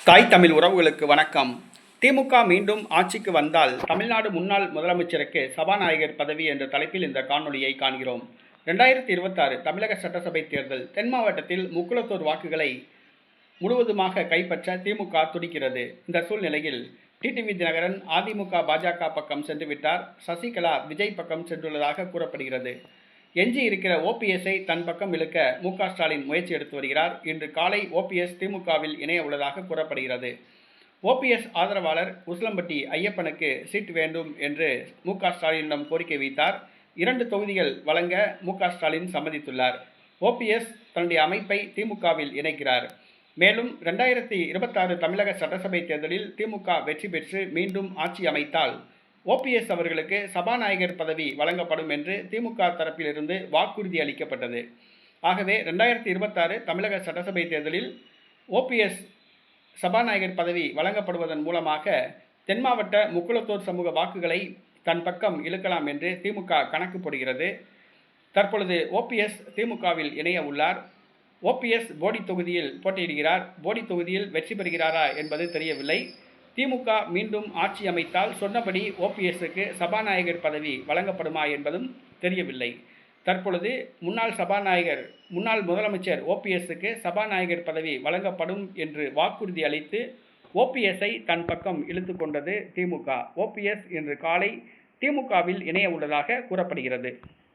தாய் தமிழ் உறவுகளுக்கு வணக்கம். திமுக மீண்டும் ஆட்சிக்கு வந்தால் தமிழ்நாடு முன்னாள் முதலமைச்சருக்கு சபாநாயகர் பதவி என்ற தலைப்பில் இந்த காணொலியை காண்கிறோம். 2026 தமிழக சட்டசபை தேர்தல் தென் மாவட்டத்தில் முக்குளத்தூர் வாக்குகளை முழுவதுமாக கைப்பற்ற திமுக துடிக்கிறது. இந்த சூழ்நிலையில் டிடிவி தினகரன் அதிமுக பாஜக பக்கம் சென்று விட்டார். சசிகலா விஜய் பக்கம் சென்றுள்ளதாக கூறப்படுகிறது. எஞ்சி இருக்கிற ஓபிஎஸ்ஐ தன் பக்கம் இழுக்க மு.க. ஸ்டாலின் முயற்சி எடுத்து வருகிறார். இன்று காலை ஓபிஎஸ் திமுகவில் இணைய உள்ளதாக கூறப்படுகிறது. ஓபிஎஸ் ஆதரவாளர் உசிலம்பட்டி ஐயப்பனுக்கு சீட் வேண்டும் என்று மு.க. ஸ்டாலினிடம் கோரிக்கை வைத்தார். 2 தொகுதிகள் வழங்க மு.க. ஸ்டாலின் சம்மதித்துள்ளார். ஓபிஎஸ் தன்னுடைய அமைப்பை திமுகவில் இணைக்கிறார். மேலும் 2026 தமிழக சட்டசபை தேர்தலில் திமுக வெற்றி பெற்று மீண்டும் ஆட்சி அமைத்தால் ஓபிஎஸ் அவர்களுக்கு சபாநாயகர் பதவி வழங்கப்படும் என்று திமுக தரப்பிலிருந்து வாக்குறுதி அளிக்கப்பட்டது. ஆகவே 2026 தமிழக சட்டசபை தேர்தலில் ஓபிஎஸ் சபாநாயகர் பதவி வழங்கப்படுவதன் மூலமாக தென் மாவட்ட முக்குளத்தூர் சமூக வாக்குகளை தன் பக்கம் இழுக்கலாம் என்று திமுக கணக்கு போடுகிறது. தற்பொழுது ஓபிஎஸ் திமுகவில் இணைய உள்ளார். ஓபிஎஸ் போடி தொகுதியில் போட்டியிடுகிறார். போடி தொகுதியில் வெற்றி பெறுகிறாரா என்பது தெரியவில்லை. திமுக மீண்டும் ஆட்சி அமைத்தால் சொன்னபடி ஓபிஎஸ்க்கு சபாநாயகர் பதவி வழங்கப்படுமா என்பதும் தெரியவில்லை. தற்பொழுது முன்னாள் முதலமைச்சர் ஓபிஎஸ்க்கு சபாநாயகர் பதவி வழங்கப்படும் என்று வாக்குறுதி அளித்து ஓபிஎஸ்ஐ தன் பக்கம் இழுத்து கொண்டது திமுக. ஓபிஎஸ் இன்று காலை திமுகவில் இணைய உள்ளதாக கூறப்படுகிறது.